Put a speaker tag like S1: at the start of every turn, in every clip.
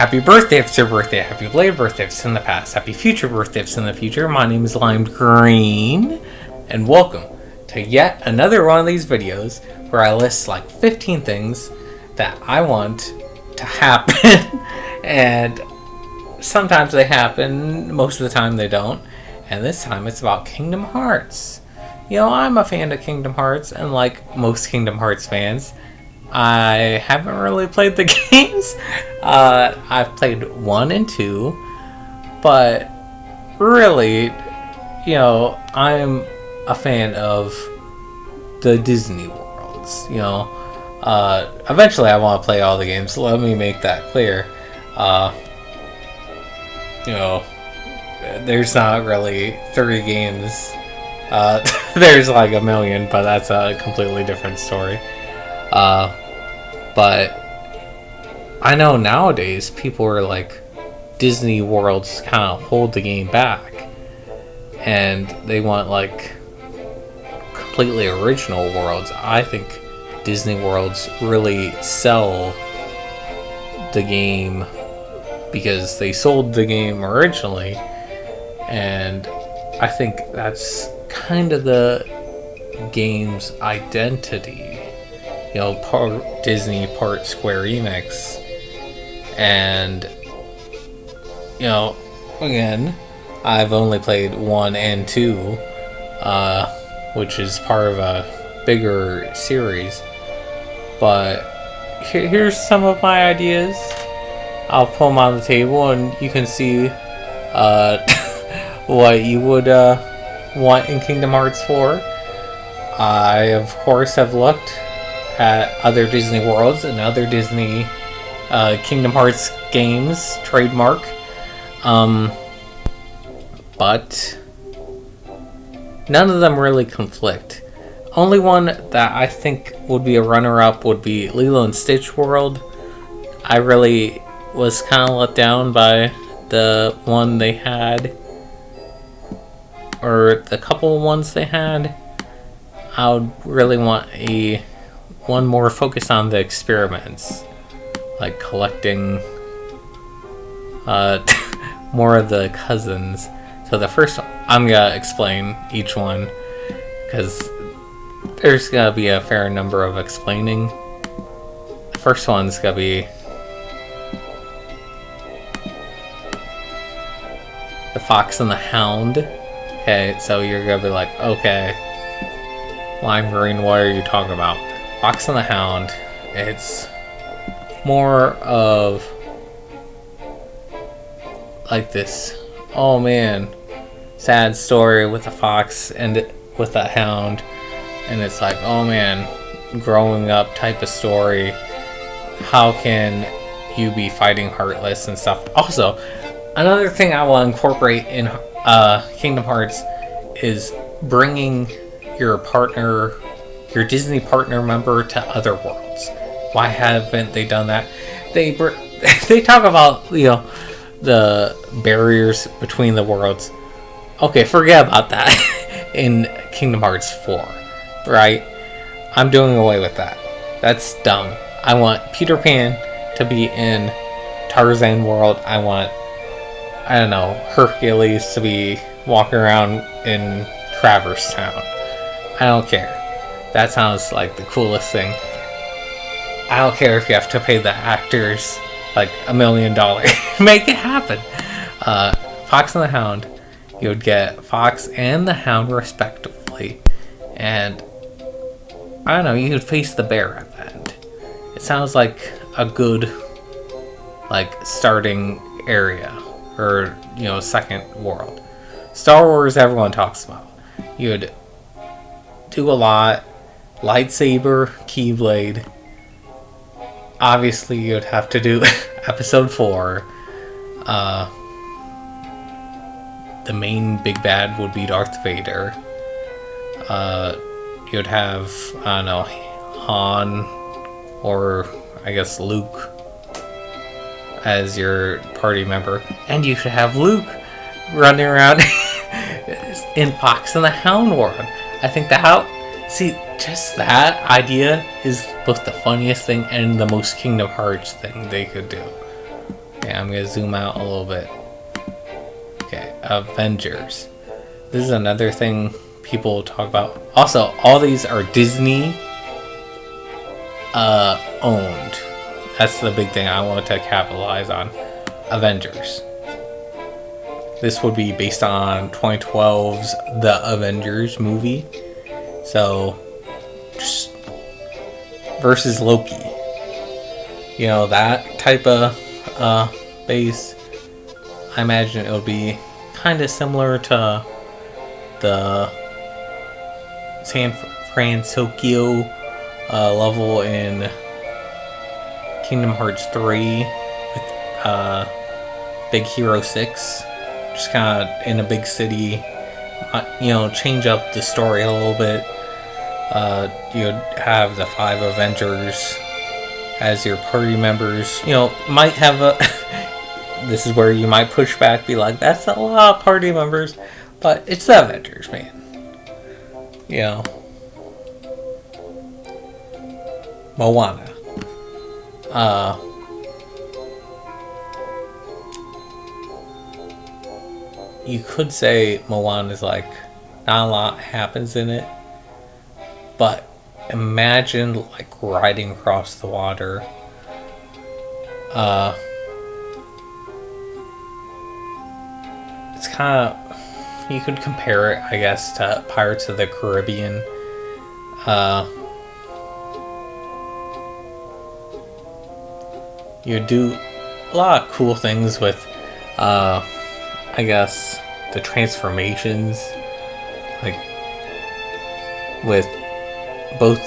S1: Happy birthday if it's your birthday, happy belated birthday if it's in the past, happy future birthday if it's in the future. My name is LimedGreen, and welcome to yet another one of these videos where I list like 15 things that I want to happen, and sometimes they happen, most of the time they don't, and this time it's about Kingdom Hearts. You know, I'm a fan of Kingdom Hearts, and like most Kingdom Hearts fans, I haven't really played the games. I've played 1 and 2, but really, you know, I'm a fan of the Disney worlds. You know, eventually I want to play all the games. So let me make that clear. You know, there's not really 30 games. There's like a million, but that's a completely different story. But I know nowadays people are like, Disney worlds kind of hold the game back, and they want like completely original worlds. I think Disney worlds really sell the game because they sold the game originally, and I think that's kind of the game's identity. You know, part Disney, part Square Enix. And, you know, again, I've only played 1 and 2, which is part of a bigger series. But here's some of my ideas. I'll pull them on the table and you can see what you would want in Kingdom Hearts 4. I, of course, have looked at other Disney worlds and other Disney Kingdom Hearts games, trademark. But none of them really conflict. Only one that I think would be a runner-up would be Lilo and Stitch World. I really was kind of let down by the one they had, or the couple of ones they had. I would really want one more focused on the experiments, like collecting more of the cousins. So the first one, I'm gonna explain each one because there's gonna be a fair number of explaining. The first one's gonna be the Fox and the Hound. Okay, so you're gonna be like, okay, LimedGreen, what are you talking about? Fox and the Hound, it's more of like this, oh man, sad story with a fox and with a hound, and it's like, oh man, growing up type of story. How can you be fighting Heartless and stuff? Also, another thing I will incorporate in Kingdom Hearts is bringing your partner, your Disney partner member, to other worlds. Why haven't they done that? They talk about, you know, the barriers between the worlds. Okay, forget about that in Kingdom Hearts 4, right? I'm doing away with that. That's dumb. I want Peter Pan to be in Tarzan world. I want, I don't know, Hercules to be walking around in Traverse Town. I don't care. That sounds like the coolest thing. I don't care if you have to pay the actors like $1 million. Make it happen. Fox and the Hound. You would get Fox and the Hound respectively. And I don't know, you could face the bear at the end. It sounds like a good like starting area, or, you know, second world. Star Wars, everyone talks about. You'd do a lot. Lightsaber, Keyblade. Obviously, you'd have to do Episode 4. The main big bad would be Darth Vader. You'd have, I don't know, Han, or I guess Luke as your party member. And you should have Luke running around in Fox and the Hound world. I think see, just that idea is both the funniest thing and the most Kingdom Hearts thing they could do. Okay, I'm gonna zoom out a little bit. Okay, Avengers. This is another thing people talk about. Also, all these are Disney owned. That's the big thing I wanted to capitalize on. Avengers. This would be based on 2012's The Avengers movie. So, just versus Loki. You know, that type of base. I imagine it would be kind of similar to the San Francisco level in Kingdom Hearts 3 with Big Hero 6. Just kind of in a big city, you know, change up the story a little bit. You'd have the 5 Avengers as your party members. You know, might have a... This is where you might push back, be like, that's a lot of party members. But it's the Avengers, man. You know. Moana. You could say Moana is like, not a lot happens in it. But imagine like riding across the water. It's kind of, you could compare it, I guess, to Pirates of the Caribbean. You do a lot of cool things with, I guess, the transformations, like with both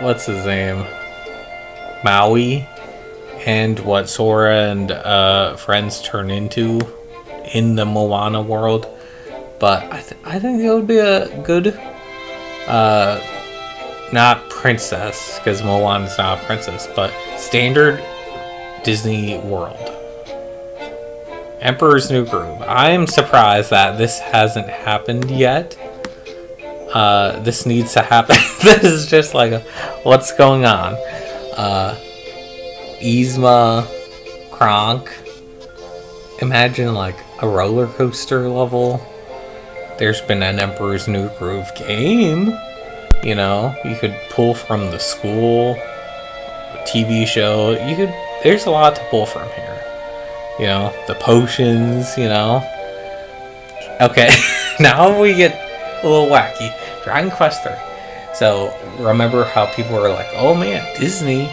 S1: what's his name, Maui, and what Sora and friends turn into in the Moana world. But I think it would be a good not princess, because Moana's not a princess, but standard Disney World. Emperor's New Groove. I'm surprised that this hasn't happened yet. This needs to happen. This is just like, what's going on? Yzma, Kronk. Imagine like a roller coaster level. There's been an Emperor's New Groove game. You know, you could pull from the school, TV show. There's a lot to pull from here. You know, the potions, you know. Okay, now we get a little wacky. Dragon Quest 3. So, remember how people were like, oh man, Disney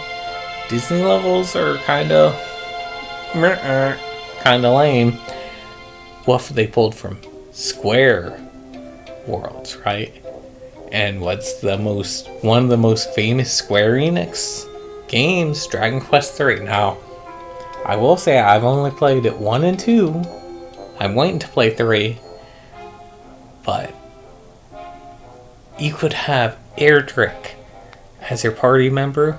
S1: levels are kind of lame. What if they pulled from Square worlds, right? And what's one of the most famous Square Enix games? Dragon Quest 3. Now, I will say I've only played it 1 and 2. I'm waiting to play 3. But you could have Erdrick as your party member.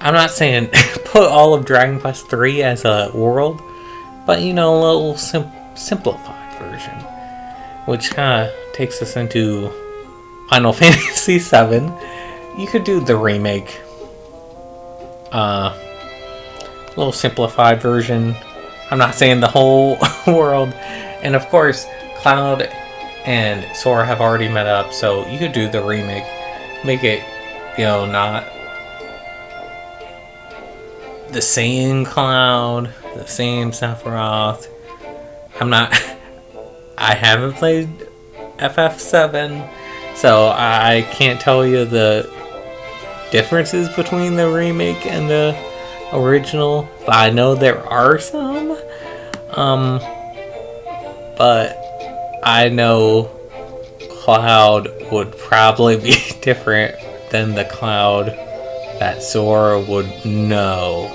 S1: I'm not saying put all of Dragon Quest 3 as a world, but you know, a little simplified version, which kind of takes us into Final Fantasy VII. You could do the remake, little simplified version. I'm not saying the whole world. And of course, Cloud and Sora have already met up, so you could do the remake. Make it, you know, not the same Cloud, the same Sephiroth. I haven't played FF7, so I can't tell you the differences between the remake and the original, but I know there are some. But I know Cloud would probably be different than the Cloud that Sora would know.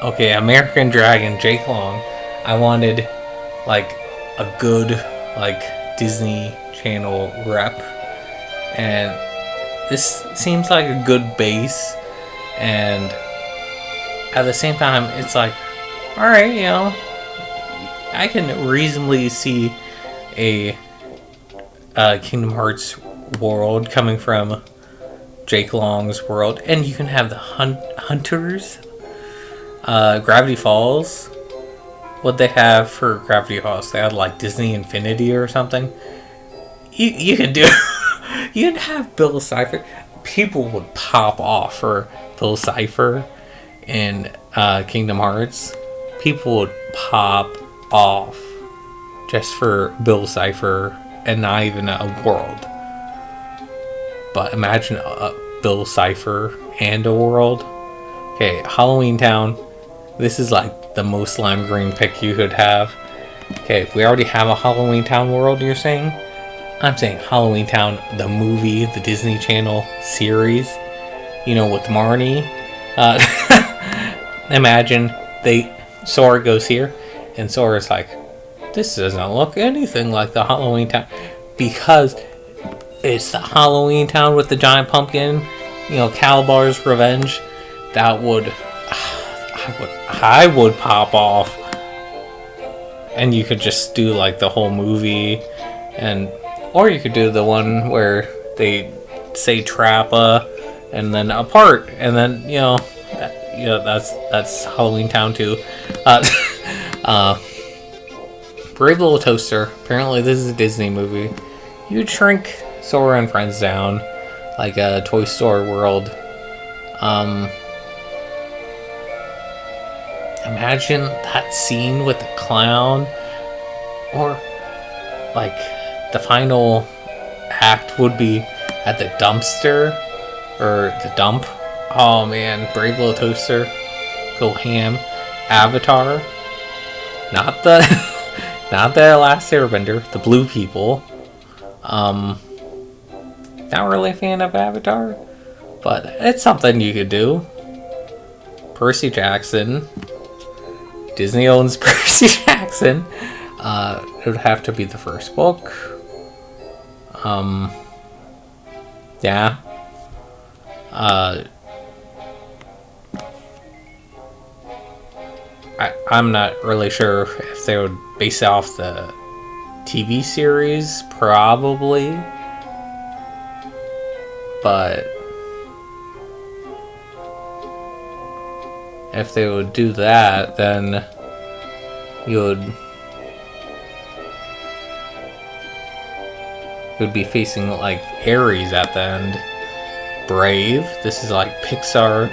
S1: Okay, American Dragon, Jake Long. I wanted like a good like Disney Channel rep, and this seems like a good base, and at the same time it's like, alright, you know, I can reasonably see a Kingdom Hearts world coming from Jake Long's world, and you can have the Hunters, Gravity Falls. What they have for Gravity Falls? They had like Disney Infinity or something. You can do. You can have Bill Cipher. People would pop off for Bill Cipher in Kingdom Hearts. People would pop off just for Bill Cipher and not even a world. But imagine a Bill Cipher and a world. Okay, Halloweentown. This is like the most lime green pick you could have. Okay, we already have a Halloweentown world, you're saying? I'm saying Halloweentown, the movie, the Disney Channel series. You know, with Marnie. Imagine Sora goes here, and Sora's like, this doesn't look anything like the Halloweentown. Because it's the Halloweentown with the giant pumpkin, you know, Calabar's Revenge. That would, I would pop off. And you could just do like the whole movie, or you could do the one where they say Trappa and then apart, and then that's Halloweentown too. Brave Little Toaster. Apparently, this is a Disney movie. You would shrink Sora and friends down like a Toy Story world. Imagine that scene with the clown, or like the final act would be at the dumpster or the dump. Oh man, Brave Little Toaster, go ham. Avatar, not the Last Airbender, the blue people. Not really a fan of Avatar, but it's something you could do. Percy Jackson. Disney owns Percy Jackson. It would have to be the first book. Yeah. I'm not really sure if they would base it off the TV series, probably. But if they would do that, then you'd be facing like Ares at the end. Brave. This is like Pixar.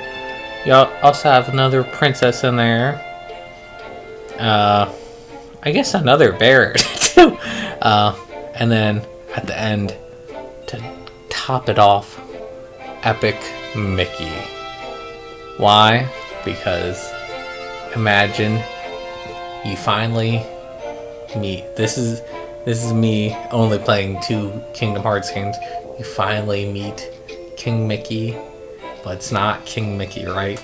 S1: You also have another princess in there. I guess another bear too. And then at the end, to top it off, Epic Mickey. Why? Because imagine you finally meet. This is me only playing 2 Kingdom Hearts games. You finally meet King Mickey, but it's not King Mickey, right?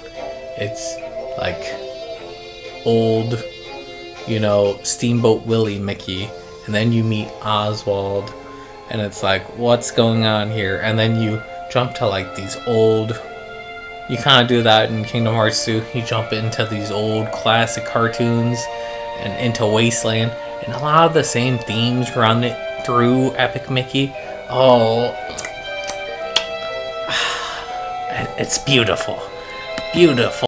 S1: It's like old, Steamboat Willie Mickey, and then you meet Oswald, and it's like, what's going on here? And then you jump to like these old. You kind of do that in Kingdom Hearts 2. You jump into these old classic cartoons and into Wasteland, and a lot of the same themes run it through Epic Mickey. Oh, it's beautiful. Beautiful.